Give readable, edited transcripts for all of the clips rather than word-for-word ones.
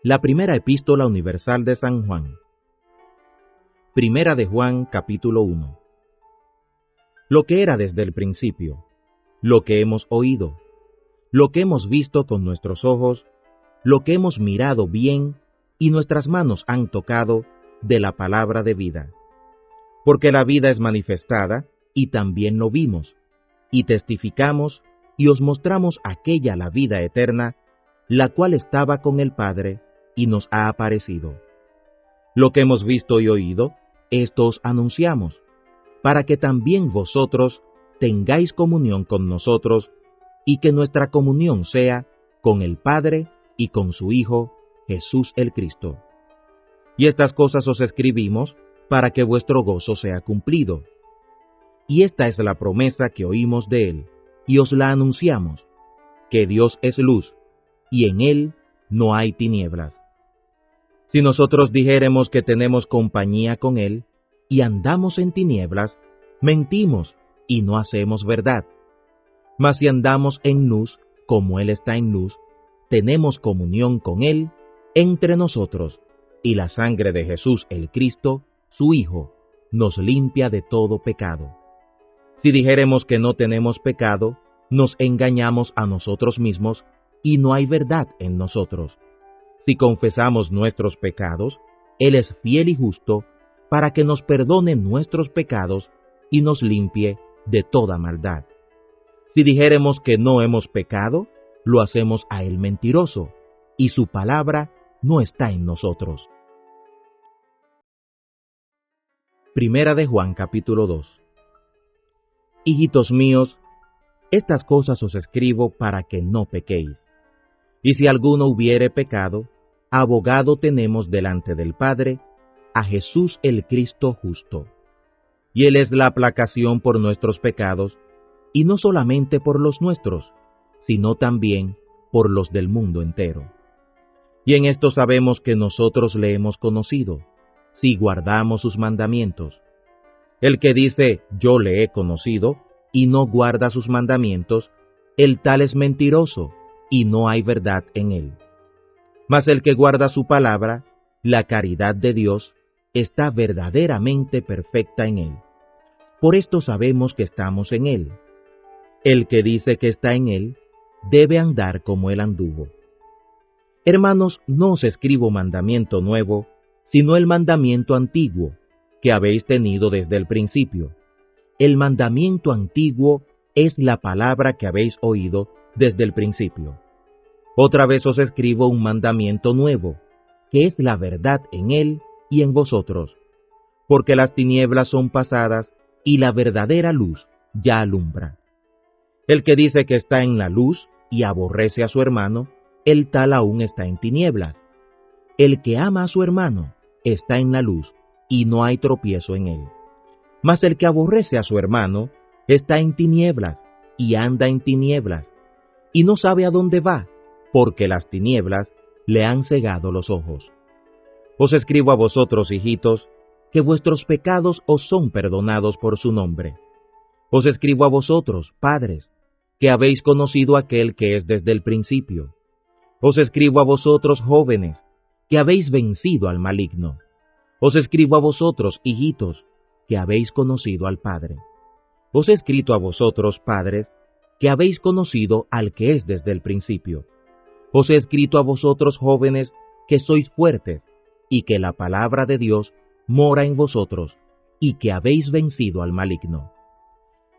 La primera epístola universal de San Juan. Primera de Juan, capítulo 1. Lo que era desde el principio, lo que hemos oído, lo que hemos visto con nuestros ojos, lo que hemos mirado bien y nuestras manos han tocado de la palabra de vida. Porque la vida es manifestada y también lo vimos, y testificamos y os mostramos aquella la vida eterna, la cual estaba con el Padre y nos ha aparecido. Lo que hemos visto y oído, esto os anunciamos, para que también vosotros tengáis comunión con nosotros, y que nuestra comunión sea con el Padre y con su Hijo, Jesús el Cristo. Y estas cosas os escribimos para que vuestro gozo sea cumplido. Y esta es la promesa que oímos de Él, y os la anunciamos, que Dios es luz, y en Él no hay tinieblas. Si nosotros dijéremos que tenemos compañía con Él, y andamos en tinieblas, mentimos y no hacemos verdad. Mas si andamos en luz, como Él está en luz, tenemos comunión con Él entre nosotros, y la sangre de Jesús el Cristo, su Hijo, nos limpia de todo pecado. Si dijéremos que no tenemos pecado, nos engañamos a nosotros mismos, y no hay verdad en nosotros. Si confesamos nuestros pecados, Él es fiel y justo para que nos perdone nuestros pecados y nos limpie de toda maldad. Si dijéremos que no hemos pecado, lo hacemos a Él mentiroso, y su palabra no está en nosotros. Primera de Juan, capítulo 2. Hijitos míos, estas cosas os escribo para que no pequéis. Y si alguno hubiere pecado, abogado tenemos delante del Padre, a Jesús el Cristo justo. Y Él es la aplacación por nuestros pecados, y no solamente por los nuestros, sino también por los del mundo entero. Y en esto sabemos que nosotros le hemos conocido, si guardamos sus mandamientos. El que dice, yo le he conocido, y no guarda sus mandamientos, el tal es mentiroso, y no hay verdad en él. Mas el que guarda su palabra, la caridad de Dios, está verdaderamente perfecta en él. Por esto sabemos que estamos en él. El que dice que está en él, debe andar como él anduvo. Hermanos, no os escribo mandamiento nuevo, sino el mandamiento antiguo, que habéis tenido desde el principio. El mandamiento antiguo es la palabra que habéis oído desde el principio. Otra vez os escribo un mandamiento nuevo, que es la verdad en él y en vosotros, porque las tinieblas son pasadas y la verdadera luz ya alumbra. El que dice que está en la luz y aborrece a su hermano, el tal aún está en tinieblas. El que ama a su hermano está en la luz y no hay tropiezo en él. Mas el que aborrece a su hermano está en tinieblas y anda en tinieblas, y no sabe a dónde va, porque las tinieblas le han cegado los ojos. Os escribo a vosotros, hijitos, que vuestros pecados os son perdonados por su nombre. Os escribo a vosotros, padres, que habéis conocido a aquel que es desde el principio. Os escribo a vosotros, jóvenes, que habéis vencido al maligno. Os escribo a vosotros, hijitos, que habéis conocido al Padre. Os he escrito a vosotros, padres, que habéis conocido al que es desde el principio. Os he escrito a vosotros, jóvenes, que sois fuertes, y que la palabra de Dios mora en vosotros, y que habéis vencido al maligno.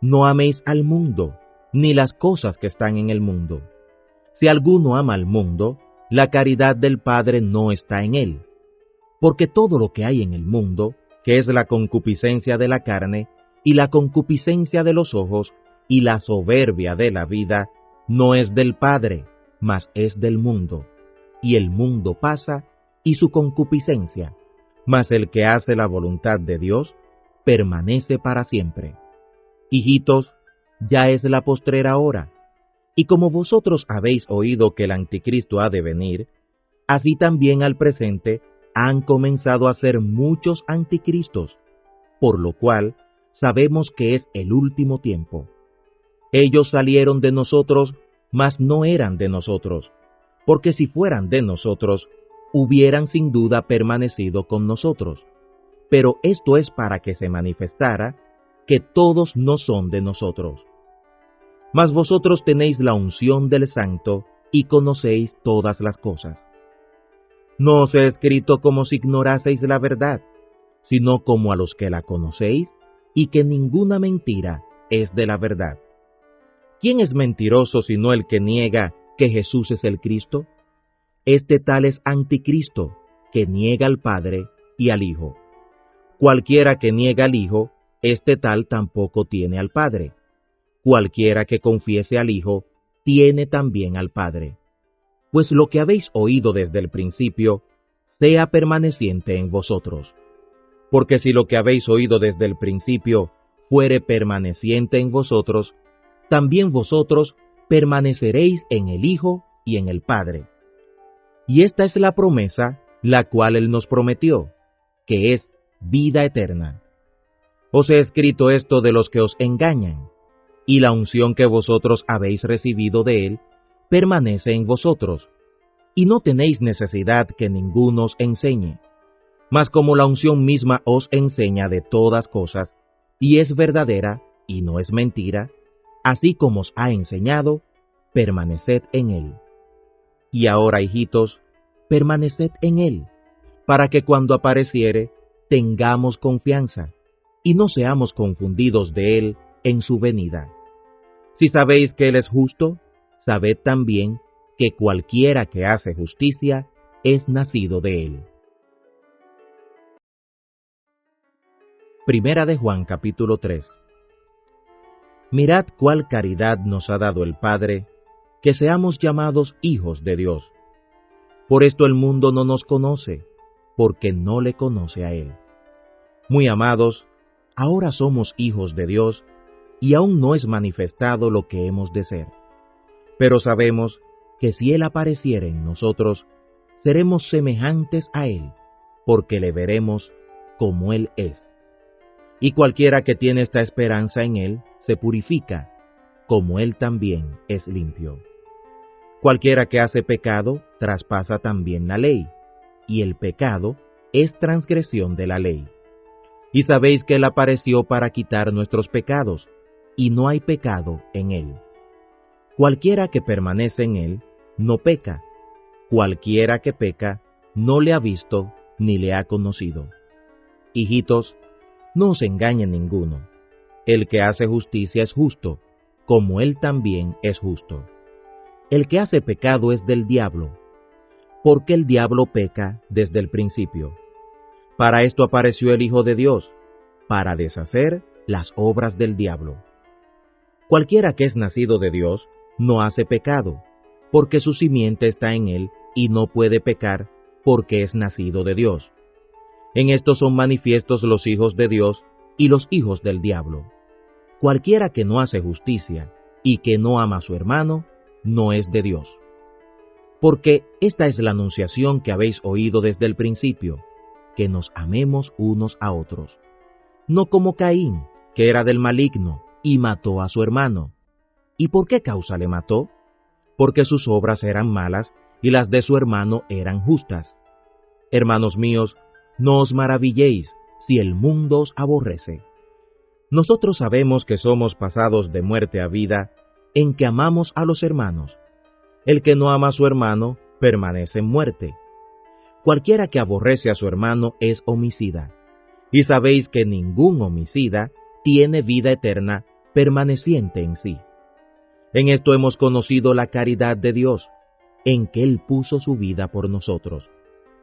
No améis al mundo, ni las cosas que están en el mundo. Si alguno ama al mundo, la caridad del Padre no está en él. Porque todo lo que hay en el mundo, que es la concupiscencia de la carne, y la concupiscencia de los ojos, y la soberbia de la vida, no es del Padre, mas es del mundo. Y el mundo pasa, y su concupiscencia, mas el que hace la voluntad de Dios, permanece para siempre. Hijitos, ya es la postrera hora, y como vosotros habéis oído que el anticristo ha de venir, así también al presente han comenzado a ser muchos anticristos, por lo cual sabemos que es el último tiempo. Ellos salieron de nosotros, mas no eran de nosotros, porque si fueran de nosotros, hubieran sin duda permanecido con nosotros. Pero esto es para que se manifestara que todos no son de nosotros. Mas vosotros tenéis la unción del Santo y conocéis todas las cosas. No os he escrito como si ignoraseis la verdad, sino como a los que la conocéis, y que ninguna mentira es de la verdad. ¿Quién es mentiroso sino el que niega que Jesús es el Cristo? Este tal es anticristo, que niega al Padre y al Hijo. Cualquiera que niega al Hijo, este tal tampoco tiene al Padre. Cualquiera que confiese al Hijo, tiene también al Padre. Pues lo que habéis oído desde el principio, sea permaneciente en vosotros. Porque si lo que habéis oído desde el principio fuere permaneciente en vosotros, también vosotros permaneceréis en el Hijo y en el Padre. Y esta es la promesa, la cual Él nos prometió, que es vida eterna. Os he escrito esto de los que os engañan, y la unción que vosotros habéis recibido de Él permanece en vosotros, y no tenéis necesidad que ninguno os enseñe. Mas como la unción misma os enseña de todas cosas, y es verdadera y no es mentira, así como os ha enseñado, permaneced en Él. Y ahora, hijitos, permaneced en Él, para que cuando apareciere tengamos confianza, y no seamos confundidos de Él en su venida. Si sabéis que Él es justo, sabed también que cualquiera que hace justicia es nacido de Él. Primera de Juan capítulo 3. Mirad cuál caridad nos ha dado el Padre, que seamos llamados hijos de Dios. Por esto el mundo no nos conoce, porque no le conoce a Él. Muy amados, ahora somos hijos de Dios, y aún no es manifestado lo que hemos de ser. Pero sabemos que si Él apareciere en nosotros, seremos semejantes a Él, porque le veremos como Él es. Y cualquiera que tiene esta esperanza en Él se purifica, como Él también es limpio. Cualquiera que hace pecado traspasa también la ley, y el pecado es transgresión de la ley. Y sabéis que Él apareció para quitar nuestros pecados, y no hay pecado en Él. Cualquiera que permanece en Él no peca. Cualquiera que peca no le ha visto ni le ha conocido. Hijitos, no os engañe ninguno. El que hace justicia es justo, como Él también es justo. El que hace pecado es del diablo, porque el diablo peca desde el principio. Para esto apareció el Hijo de Dios, para deshacer las obras del diablo. Cualquiera que es nacido de Dios no hace pecado, porque su simiente está en él y no puede pecar, porque es nacido de Dios. En esto son manifiestos los hijos de Dios y los hijos del diablo. Cualquiera que no hace justicia y que no ama a su hermano, no es de Dios. Porque esta es la anunciación que habéis oído desde el principio, que nos amemos unos a otros. No como Caín, que era del maligno, y mató a su hermano. ¿Y por qué causa le mató? Porque sus obras eran malas y las de su hermano eran justas. Hermanos míos, no os maravilléis si el mundo os aborrece. Nosotros sabemos que somos pasados de muerte a vida en que amamos a los hermanos. El que no ama a su hermano permanece en muerte. Cualquiera que aborrece a su hermano es homicida, y sabéis que ningún homicida tiene vida eterna permaneciente en sí. En esto hemos conocido la caridad de Dios, en que Él puso su vida por nosotros.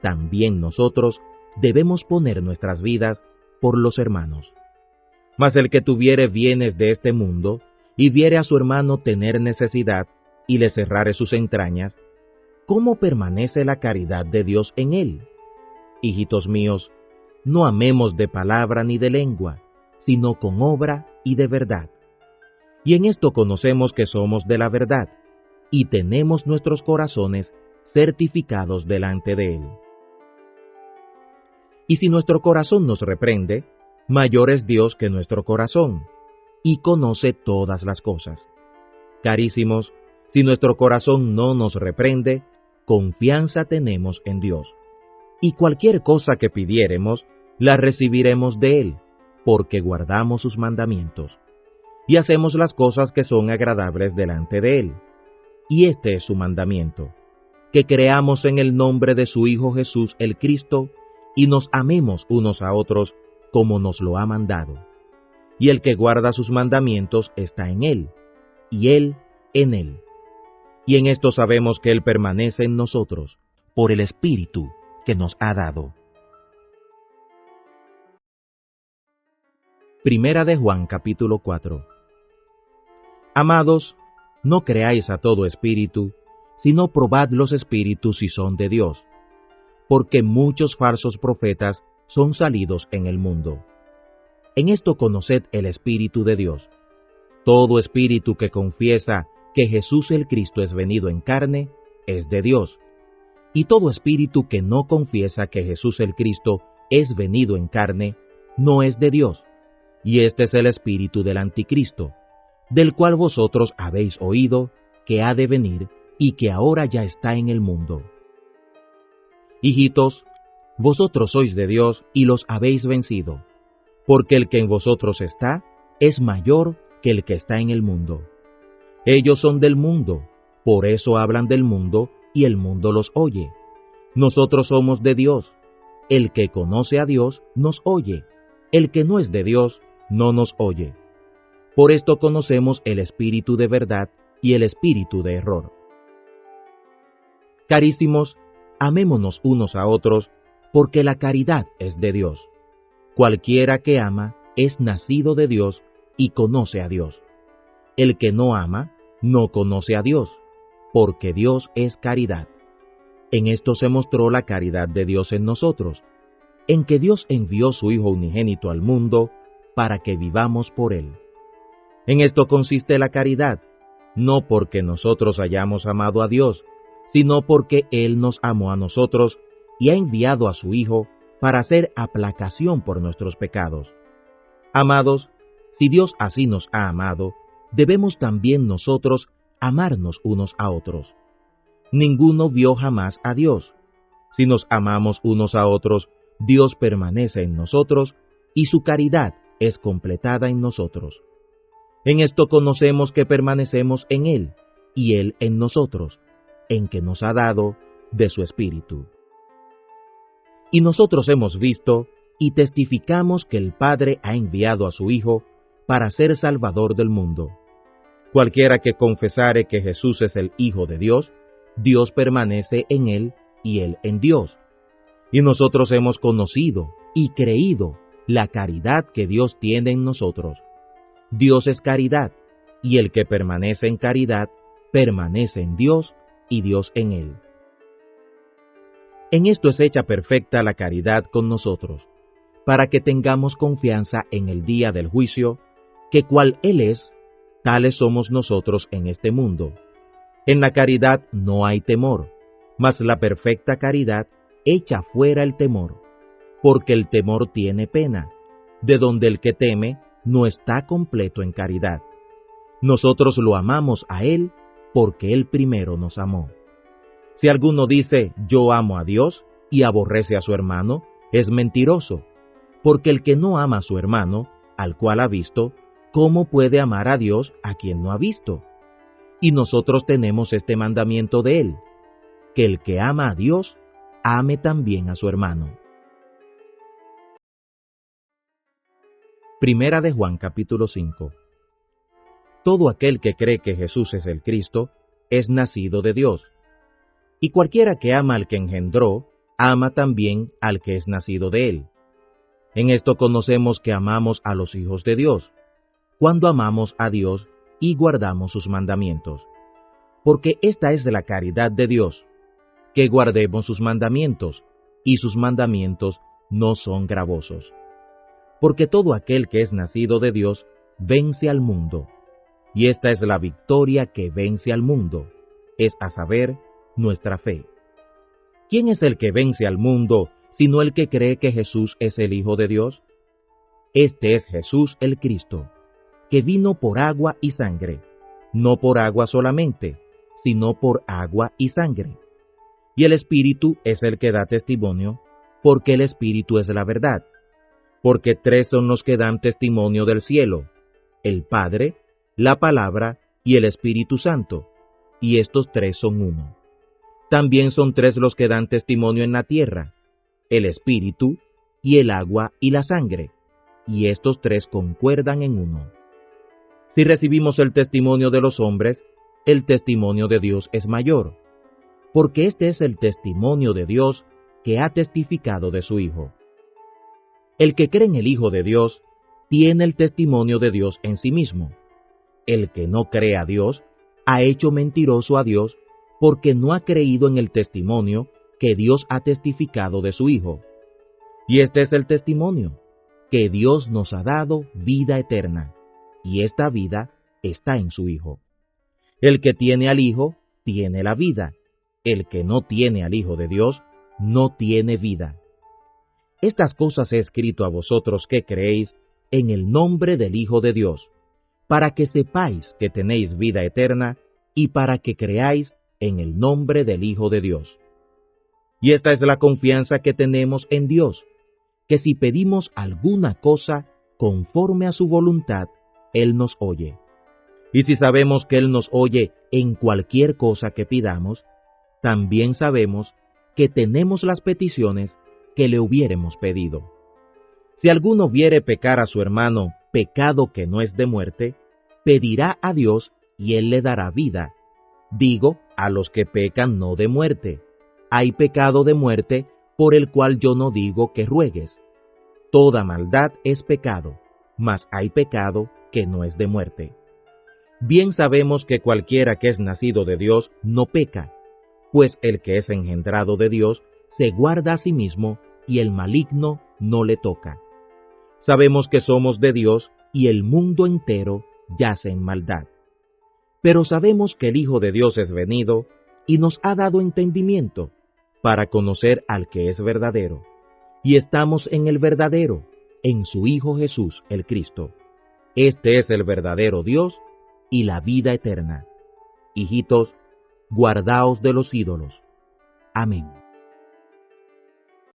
También nosotros debemos poner nuestras vidas por los hermanos. Mas el que tuviere bienes de este mundo, y viere a su hermano tener necesidad, y le cerrare sus entrañas, ¿cómo permanece la caridad de Dios en él? Hijitos míos, no amemos de palabra ni de lengua, sino con obra y de verdad. Y en esto conocemos que somos de la verdad, y tenemos nuestros corazones certificados delante de Él. Y si nuestro corazón nos reprende, mayor es Dios que nuestro corazón, y conoce todas las cosas. Carísimos, si nuestro corazón no nos reprende, confianza tenemos en Dios. y cualquier cosa que pidiéremos, la recibiremos de Él, porque guardamos sus mandamientos, y hacemos las cosas que son agradables delante de Él. Y este es su mandamiento, que creamos en el nombre de su Hijo Jesús el Cristo, y nos amemos unos a otros como nos lo ha mandado. Y el que guarda sus mandamientos está en Él, y Él en Él. Y en esto sabemos que Él permanece en nosotros, por el Espíritu que nos ha dado. Primera de Juan capítulo 4. Amados, no creáis a todo espíritu, sino probad los espíritus si son de Dios, porque muchos falsos profetas son salidos en el mundo. En esto conoced el Espíritu de Dios. Todo espíritu que confiesa que Jesús el Cristo es venido en carne, es de Dios. Y todo espíritu que no confiesa que Jesús el Cristo es venido en carne, no es de Dios. Y este es el espíritu del anticristo, del cual vosotros habéis oído que ha de venir y que ahora ya está en el mundo. Hijitos, vosotros sois de Dios y los habéis vencido, porque el que en vosotros está es mayor que el que está en el mundo. Ellos son del mundo, por eso hablan del mundo y el mundo los oye. Nosotros somos de Dios. El que conoce a Dios nos oye. El que no es de Dios no nos oye. Por esto conocemos el espíritu de verdad y el espíritu de error. Carísimos, amémonos unos a otros, porque la caridad es de Dios. Cualquiera que ama es nacido de Dios y conoce a Dios. El que no ama no conoce a Dios, porque Dios es caridad. En esto se mostró la caridad de Dios en nosotros, en que Dios envió su Hijo unigénito al mundo para que vivamos por Él. En esto consiste la caridad, no porque nosotros hayamos amado a Dios, sino porque Él nos amó a nosotros y ha enviado a su Hijo para hacer aplacación por nuestros pecados. Amados, si Dios así nos ha amado, debemos también nosotros amarnos unos a otros. Ninguno vio jamás a Dios. Si nos amamos unos a otros, Dios permanece en nosotros y su caridad es completada en nosotros. En esto conocemos que permanecemos en Él y Él en nosotros, en que nos ha dado de su Espíritu. Y nosotros hemos visto y testificamos que el Padre ha enviado a su Hijo para ser Salvador del mundo. Cualquiera que confesare que Jesús es el Hijo de Dios, Dios permanece en Él y Él en Dios. Y nosotros hemos conocido y creído la caridad que Dios tiene en nosotros. Dios es caridad, y el que permanece en caridad, permanece en Dios y Dios en él. En esto es hecha perfecta la caridad con nosotros, para que tengamos confianza en el día del juicio, que cual Él es, tales somos nosotros en este mundo. En la caridad no hay temor, mas la perfecta caridad echa fuera el temor, porque el temor tiene pena, de donde el que teme no está completo en caridad. Nosotros lo amamos a Él, porque Él primero nos amó. Si alguno dice, yo amo a Dios, y aborrece a su hermano, es mentiroso, porque el que no ama a su hermano, al cual ha visto, ¿cómo puede amar a Dios a quien no ha visto? Y nosotros tenemos este mandamiento de Él, que el que ama a Dios, ame también a su hermano. Primera de Juan capítulo 5. Todo aquel que cree que Jesús es el Cristo, es nacido de Dios. Y cualquiera que ama al que engendró, ama también al que es nacido de él. En esto conocemos que amamos a los hijos de Dios, cuando amamos a Dios y guardamos sus mandamientos. Porque esta es la caridad de Dios, que guardemos sus mandamientos, y sus mandamientos no son gravosos. Porque todo aquel que es nacido de Dios vence al mundo, y esta es la victoria que vence al mundo, es a saber, nuestra fe. ¿Quién es el que vence al mundo, sino el que cree que Jesús es el Hijo de Dios? Este es Jesús el Cristo, que vino por agua y sangre, no por agua solamente, sino por agua y sangre. Y el Espíritu es el que da testimonio, porque el Espíritu es la verdad. Porque tres son los que dan testimonio del cielo: el Padre, la Palabra y el Espíritu Santo, y estos tres son uno. También son tres los que dan testimonio en la tierra: el Espíritu, y el agua y la sangre, y estos tres concuerdan en uno. Si recibimos el testimonio de los hombres, el testimonio de Dios es mayor, porque este es el testimonio de Dios que ha testificado de su Hijo. El que cree en el Hijo de Dios tiene el testimonio de Dios en sí mismo. El que no cree a Dios ha hecho mentiroso a Dios, porque no ha creído en el testimonio que Dios ha testificado de su Hijo. Y este es el testimonio, que Dios nos ha dado vida eterna, y esta vida está en su Hijo. El que tiene al Hijo tiene la vida. El que no tiene al Hijo de Dios no tiene vida. Estas cosas he escrito a vosotros que creéis en el nombre del Hijo de Dios, para que sepáis que tenéis vida eterna y para que creáis en el nombre del Hijo de Dios. Y esta es la confianza que tenemos en Dios, que si pedimos alguna cosa conforme a su voluntad, Él nos oye. Y si sabemos que Él nos oye en cualquier cosa que pidamos, también sabemos que tenemos las peticiones que le hubiéremos pedido. Si alguno viere pecar a su hermano pecado que no es de muerte, pedirá a Dios y Él le dará vida. Digo, a los que pecan no de muerte. Hay pecado de muerte por el cual yo no digo que ruegues. Toda maldad es pecado, mas hay pecado que no es de muerte. Bien sabemos que cualquiera que es nacido de Dios no peca, pues el que es engendrado de Dios se guarda a sí mismo y el maligno no le toca. Sabemos que somos de Dios y el mundo entero yace en maldad. Pero sabemos que el Hijo de Dios es venido y nos ha dado entendimiento para conocer al que es verdadero. Y estamos en el verdadero, en su Hijo Jesús el Cristo. Este es el verdadero Dios y la vida eterna. Hijitos, guardaos de los ídolos. Amén.